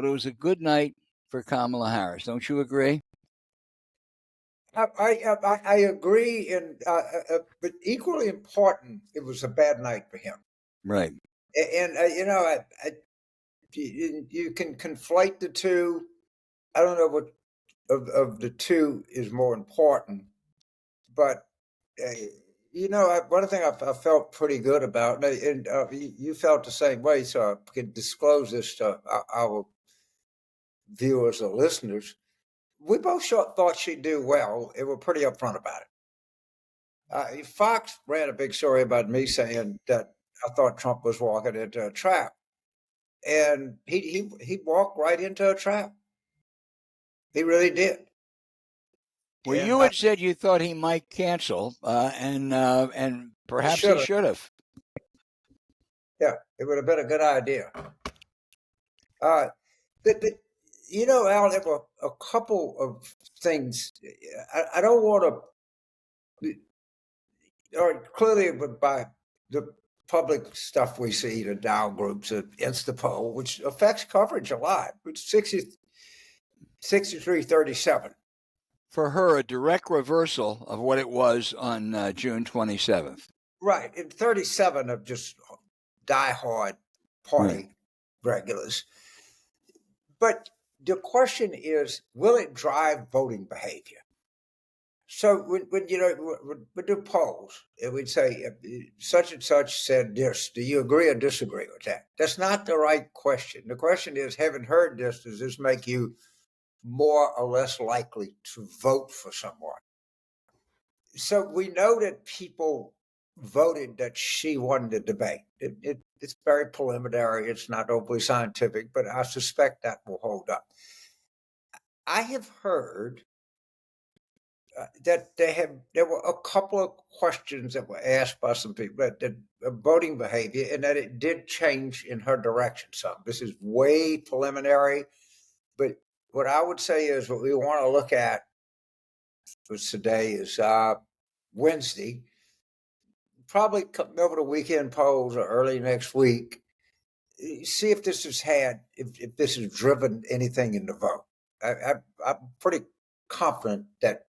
but it was a good night for Kamala Harris. Don't you agree? I agree, but equally important, it was a bad night for him. Right. And you can conflate the two. I don't know what of the two is more important, but one thing I felt pretty good about, and you felt the same way, so I can disclose this to our viewers or listeners. We both thought she'd do well, and we're pretty upfront about it. Fox ran a big story about me saying that I thought Trump was walking into a trap, and he walked right into a trap. He really did. Well, you had said you thought he might cancel, and perhaps he should have. Yeah, it would have been a good idea. Al, there were a couple of things. I don't want to, or clearly by the public stuff we see, the Dow groups, Instapoll, which affects coverage a lot. It's 63-37. For her, a direct reversal of what it was on June 27th. Right, and 37 of just diehard party regulars. But the question is, will it drive voting behavior? So when we do polls, and we'd say such and such said this. Do you agree or disagree with that? That's not the right question. The question is, having heard this, does this make you more or less likely to vote for someone? So we know that people voted that she won the debate. It's very preliminary. It's not overly scientific, but I suspect that will hold up. I have heard that there were a couple of questions that were asked by some people that voting behavior, and that it did change in her direction some. This is way preliminary, but what I would say is what we want to look at for today is Wednesday. Probably over the weekend polls or early next week. See if this if this has driven anything in the vote. I'm pretty confident that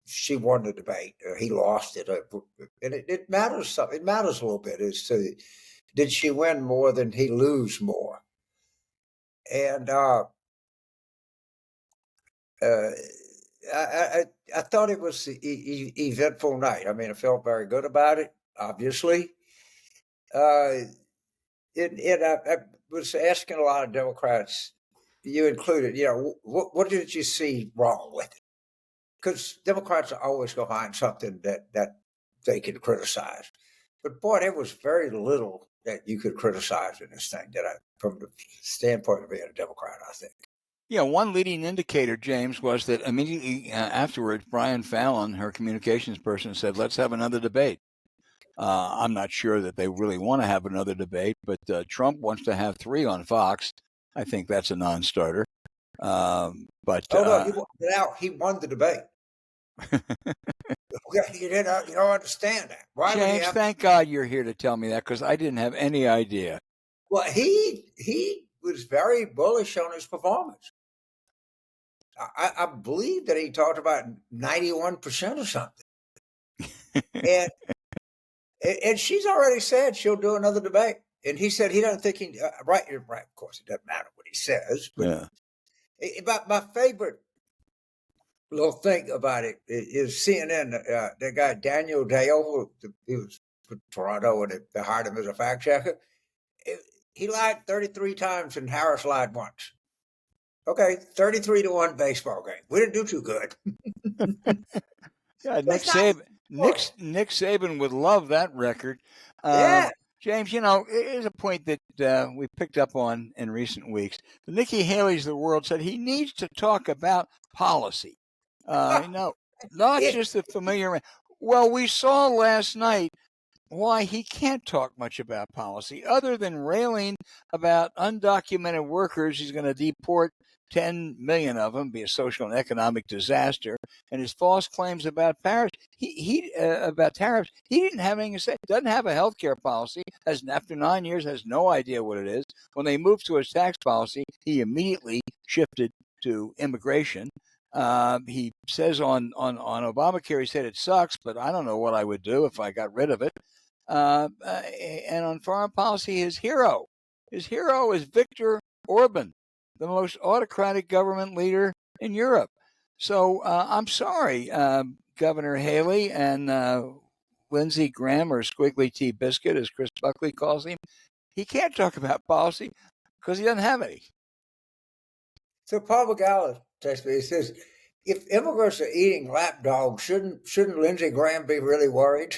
she won the debate or he lost it, and it matters. It matters a little bit as to did she win more than he lose more, and I thought it was an eventful night. I mean, I felt very good about it, obviously. I was asking a lot of Democrats, you included, what did you see wrong with it? Because Democrats are always going to find something that they can criticize. But boy, there was very little that you could criticize in this thing from the standpoint of being a Democrat, I think. Yeah, one leading indicator, James, was that immediately afterwards, Brian Fallon, her communications person, said, let's have another debate. I'm not sure that they really want to have another debate, but Trump wants to have 3 on Fox. I think that's a non-starter. No, he won the debate. You don't understand that. Why James, thank God you're here to tell me that, because I didn't have any idea. Well, he was very bullish on his performance. I believe that he talked about 91% or something. And she's already said she'll do another debate. And he said he doesn't think he right. Of course, it doesn't matter what he says. But my favorite little thing about it is CNN. The guy Daniel Dale, he was from Toronto, and they hired him as a fact checker. He lied 33 times, and Harris lied once. Okay, 33-1 baseball game. We didn't do too good. Yeah, Nick Saban would love that record. Yeah. James, here's a point that we picked up on in recent weeks. The Nikki Haley's of the world said he needs to talk about policy. Not just the familiar. Well, we saw last night why he can't talk much about policy other than railing about undocumented workers. He's going to deport 10 million of them, be a social and economic disaster, and his false claims about tariffs. About tariffs, he didn't have anything to say. Doesn't have a health care policy. After 9 years, has no idea what it is. When they moved to his tax policy, he immediately shifted to immigration. He says on Obamacare, he said it sucks, but I don't know what I would do if I got rid of it. And on foreign policy, his hero is Viktor Orban, the most autocratic government leader in Europe. So I'm sorry, Governor Haley and Lindsey Graham, or Squiggly Tea Biscuit, as Chris Buckley calls him. He can't talk about policy because he doesn't have any. So Paul McGowan texts me. He says, if immigrants are eating lapdogs, shouldn't Lindsey Graham be really worried?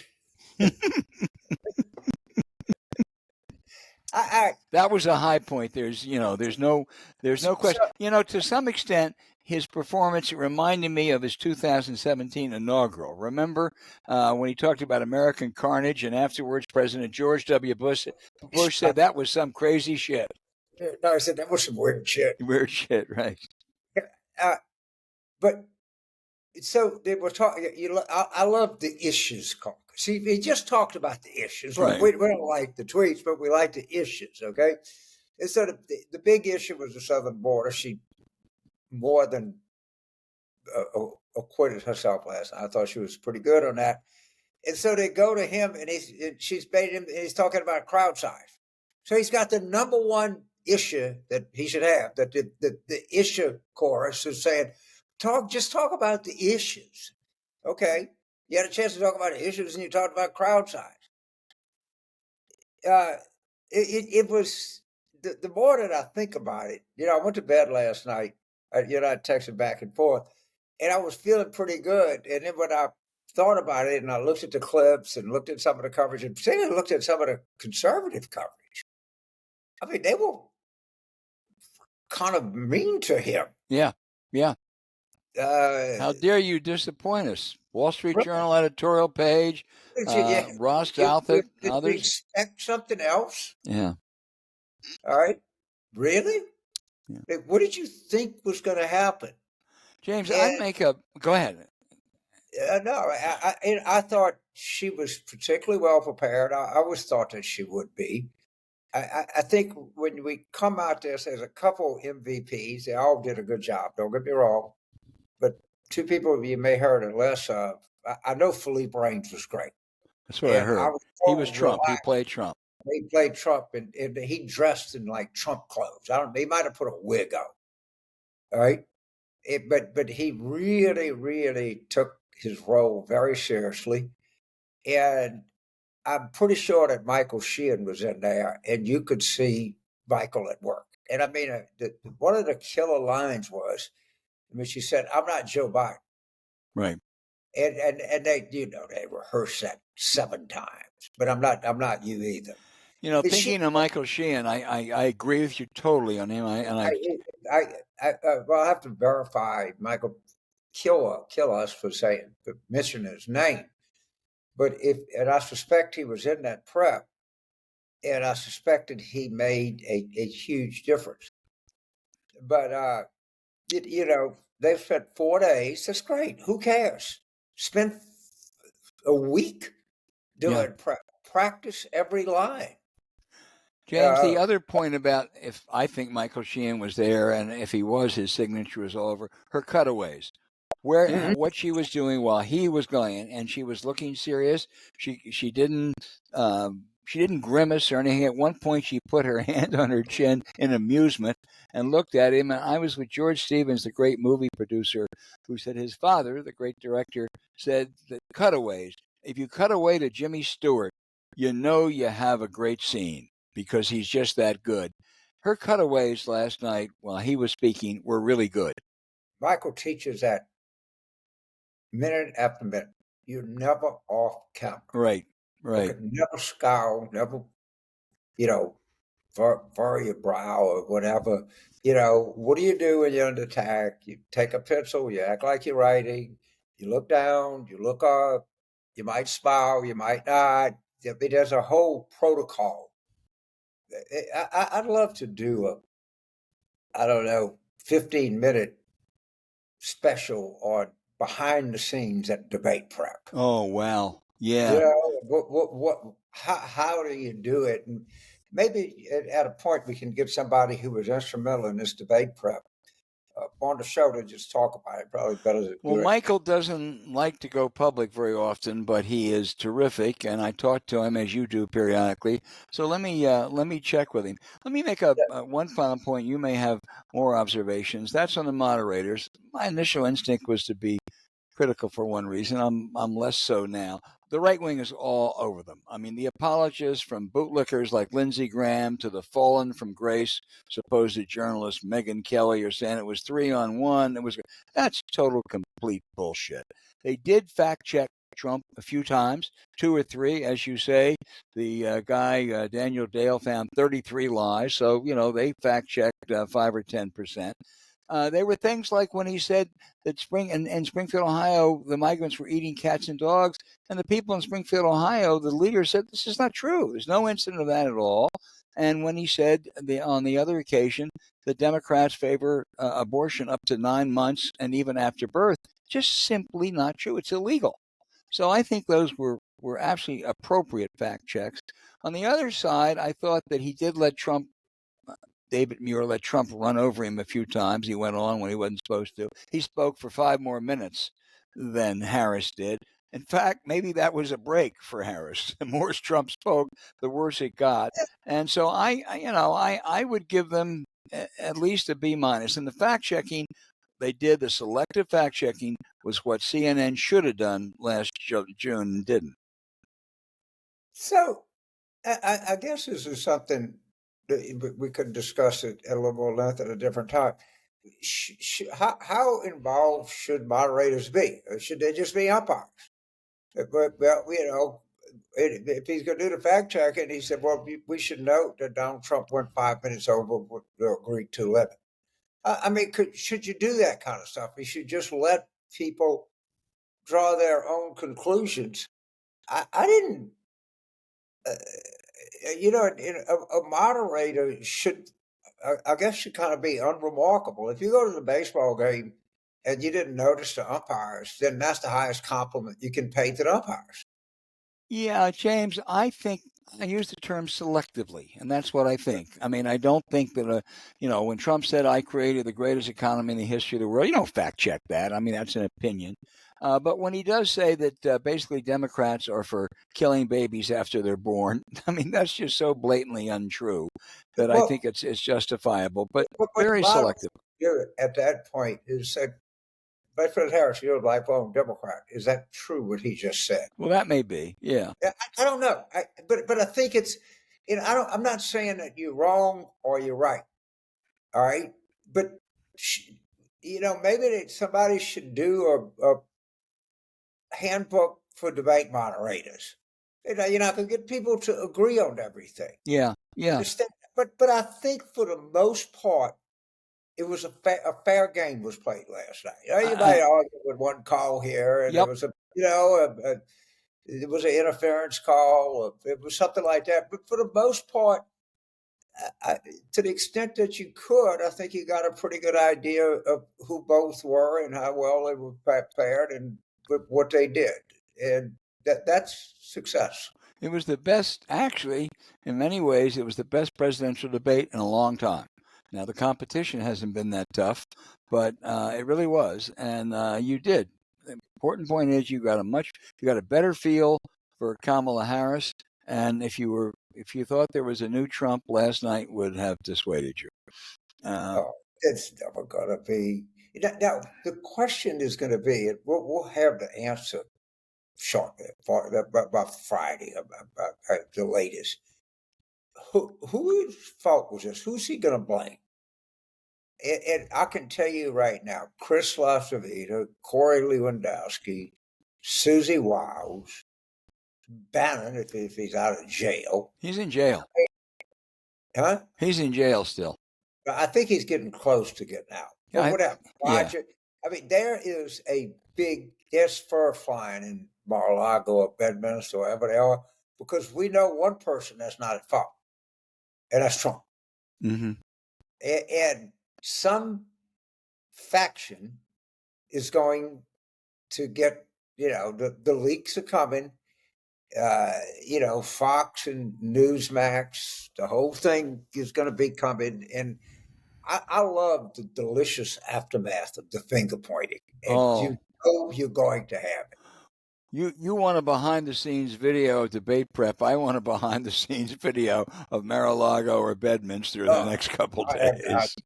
That was a high point. There's no question. To some extent, his performance reminded me of his 2017 inaugural. Remember when he talked about American carnage, and afterwards President George W. Bush said that was some crazy shit. No, I said that was some weird shit. Weird shit, right? But so they were talking. I love the issues caucus. See, he just talked about the issues. Right. We don't like the tweets, but we like the issues. Okay, and so the big issue was the southern border. She more than acquitted herself last night. I thought she was pretty good on that. And so they go to him, and she's made him. And he's talking about crowd size. So he's got the number one issue that he should have. That the issue chorus is saying, just talk about the issues. Okay, you had a chance to talk about the issues, and you talked about crowd size. It was the more that I think about it. I went to bed last night. I texted back and forth, and I was feeling pretty good. And then when I thought about it, and I looked at the clips and looked at some of the coverage, and particularly looked at some of the conservative coverage, I mean, they were kind of mean to him. Yeah. How dare you disappoint us? Wall Street Journal editorial page, Ross Douthat, others. Expect something else? Yeah. All right. Really? Yeah. What did you think was going to happen? James, go ahead. No, I thought she was particularly well prepared. I always thought that she would be. I think when we come out there's a couple MVPs. They all did a good job. Don't get me wrong. But two people you may heard it less of. I know Philippe Reigns was great. That's what I heard. He was Trump. He played Trump. He played Trump, and he dressed in like Trump clothes. He might have put a wig on. All right. But he really, really took his role very seriously. And I'm pretty sure that Michael Sheehan was in there, and you could see Michael at work. And I mean, one of the killer lines was, she said, "I'm not Joe Biden." Right. And they, they rehearsed that 7 times. But I'm not you either. Thinking of Michael Sheehan, I agree with you totally on him. Well, I have to verify Michael kill us for mentioning his name. But I suspect he was in that prep, and I suspected he made a huge difference. But they've spent 4 days. That's great. Who cares? Spend a week doing prep. Practice every line. James, the other point about if I think Michael Sheehan was there, and if he was, his signature was all over, her cutaways. What she was doing while he was going, and she was looking serious. She didn't grimace or anything. At one point, she put her hand on her chin in amusement and looked at him. And I was with George Stevens, the great movie producer, who said his father, the great director, said that cutaways. If you cut away to Jimmy Stewart, you have a great scene because he's just that good. Her cutaways last night while he was speaking were really good. Michael teaches that minute after minute. You're never off camera. Right. Never scowl, never, furrow your brow or whatever. What do you do when you're under attack? You take a pencil, you act like you're writing, you look down, you look up, you might smile, you might not. there's a whole protocol. I'd love to do I don't know, 15-minute special on behind the scenes at debate prep. Oh, wow. You Yeah. know, how do you do it? And maybe at a point we can get somebody who was instrumental in this debate prep on the show to just talk about it. Probably better to Well, do it. Michael doesn't like to go public very often, but he is terrific, and I talk to him as you do periodically. So let me check with him. Let me make one final point. You may have more observations. That's on the moderators. My initial instinct was to be critical for one reason. I'm less so now. The right wing is all over them. I mean, the apologists from bootlickers like Lindsey Graham to the fallen from grace supposed journalist Megyn Kelly are saying it was 3-on-1. That's total complete bullshit. They did fact check Trump a few times, 2 or 3, as you say. The guy Daniel Dale found 33 lies, so they fact checked 5 or 10%. There were things like when he said that in Springfield, Ohio, the migrants were eating cats and dogs, and the people in Springfield, Ohio, the leader said this is not true. There's no incident of that at all. And when he said on the other occasion the Democrats favor abortion up to 9 months and even after birth, just simply not true. It's illegal. So I think those were absolutely appropriate fact checks. On the other side, I thought that he did David Muir let Trump run over him a few times. He went on when he wasn't supposed to. He spoke for 5 more minutes than Harris did. In fact, maybe that was a break for Harris. The more Trump spoke, the worse it got. And so I would give them at least a B minus. And the fact checking they did, the selective fact checking, was what CNN should have done last June and didn't. So I guess this is something that we could discuss it at a little more length at a different time. How involved should moderators be? Or should they just be umpires? Well, if he's going to do the fact checking, he said, well, we should note that Donald Trump went 5 minutes over what they agreed to limit. I mean, should you do that kind of stuff? You should just let people draw their own conclusions. I didn't, a moderator should, I guess, should kind of be unremarkable. If you go to the baseball game and you didn't notice the umpires, then that's the highest compliment you can pay to the umpires. Yeah, James, I think I use the term selectively, and that's what I think. I mean, I don't think that, when Trump said, I created the greatest economy in the history of the world, you don't fact check that. I mean, that's an opinion. But when he does say that basically Democrats are for killing babies after they're born, I mean, that's just so blatantly untrue that I think it's justifiable, but very selective. At that point is say, Vice President Harris, you're a lifelong Democrat. Is that true what he just said? Well, that may be, yeah. I don't know, but I think it's, I'm not saying that you're wrong or you're right. All right, but maybe somebody should do a handbook for debate moderators. You're not going to get people to agree on everything. Yeah. But I think for the most part, it was a fair game was played last night. You might argue with one call here, and there was it was an interference call. It was something like that. But for the most part, to the extent that you could, I think you got a pretty good idea of who both were and how well they were prepared and what they did. And that's success. It was the best, actually, in many ways, it was the best presidential debate in a long time. Now, the competition hasn't been that tough, but it really was. And you did. The important point is you got a better feel for Kamala Harris. And if you thought there was a new Trump, last night would have dissuaded you. It's never going to be. Now, the question is going to be, we'll have the answer shortly, by Friday, about the latest. Whose fault was this? Who's he going to blame? And I can tell you right now, Chris LaCivita, Corey Lewandowski, Susie Wiles, Bannon, if he's out of jail. He's in jail. Huh? He's in jail still. I think he's getting close to getting out. But whatever. Yeah. I mean, there's fur flying in Mar-a-Lago or Bedminster, wherever they are. because we know one person that's not at fault, and that's Trump. Mm-hmm. And some faction is going to get, the leaks are coming. Fox and Newsmax, the whole thing is going to be coming. And I love the delicious aftermath of the finger pointing. And you're going to have it. You want a behind-the-scenes video of debate prep. I want a behind-the-scenes video of Mar-a-Lago or Bedminster in the next couple days.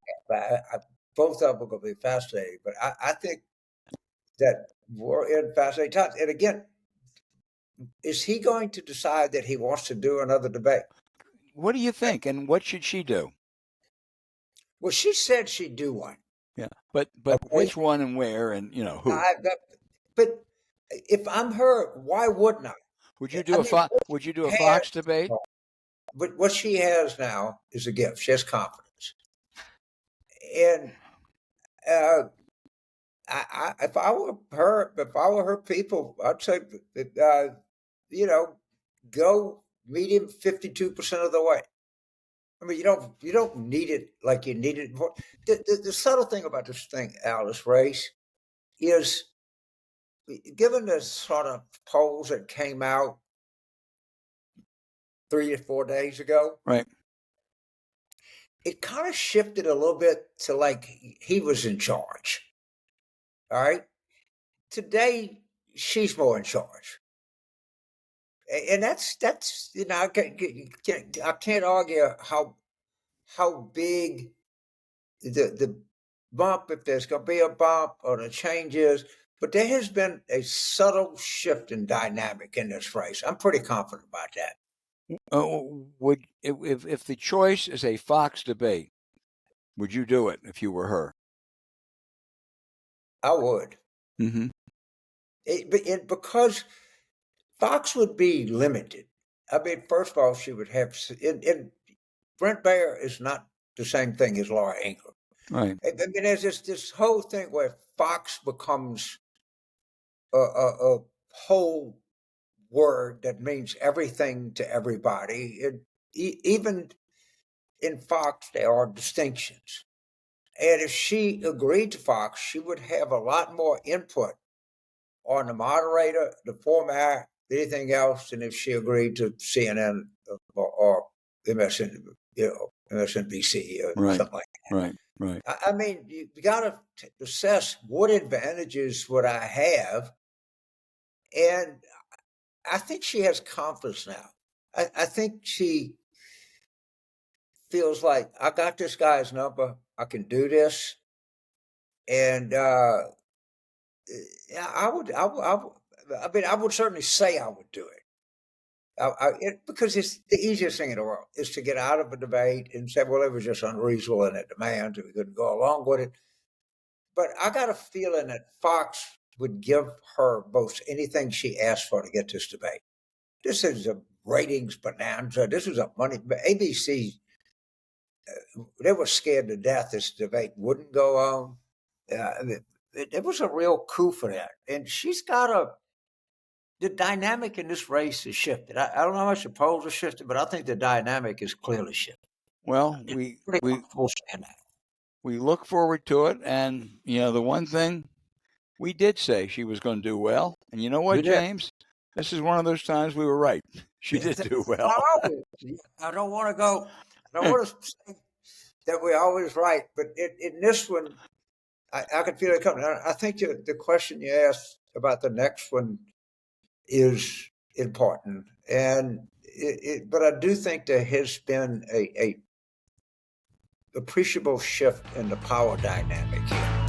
Both of them are going to be fascinating. But I think that we're in fascinating times. And again, is he going to decide that he wants to do another debate? What do you think? And what should she do? Well, she said she'd do one. Yeah, but which one and where and who? But if I'm her, why wouldn't I? Would you do a Fox debate? But what she has now is a gift. She has confidence, and if I were her people, I'd say, go meet him 52% of the way. I mean, you don't need it like you need it before. The subtle thing about this thing, Al, this race, is given the sort of polls that came out 3 or 4 days ago, right? It kind of shifted a little bit to like he was in charge. All right. Today, she's more in charge. And that's I can't argue how big the bump, if there's going to be a bump or the changes, but there has been a subtle shift in dynamic in this race. I'm pretty confident about that. Would if the choice is a Fox debate, would you do it if you were her? I would. Mm-hmm. Because Fox would be limited. I mean, first of all, she would have. And Brent Baer is not the same thing as Laura Ingraham. Right. I mean, there's this whole thing where Fox becomes a whole word that means everything to everybody. Even in Fox, there are distinctions. And if she agreed to Fox, she would have a lot more input on the moderator, the format, anything else, than if she agreed to CNN or MSNBC or something like that. Right. I mean, you got to assess what advantages would I have, and I think she has confidence now. I think she feels like I got this guy's number. I can do this, and I would certainly say I would do it. Because it's the easiest thing in the world is to get out of a debate and say, well, it was just unreasonable in it demands, and we couldn't go along with it. But I got a feeling that Fox would give her both anything she asked for to get this debate. This is a ratings bonanza. This is a money. ABC, they were scared to death this debate wouldn't go on. It was a real coup for that. And she's got the dynamic in this race has shifted. I don't know how much the polls have shifted, but I think the dynamic is clearly shifted. Well, we look forward to it. And, the one thing we did say she was going to do well. And you know what, James? This is one of those times we were right. She did do well. I don't want to say that we're always right. But in this one, I can feel it coming. I think the question you asked about the next one is important. And but I do think there has been a appreciable shift in the power dynamic here.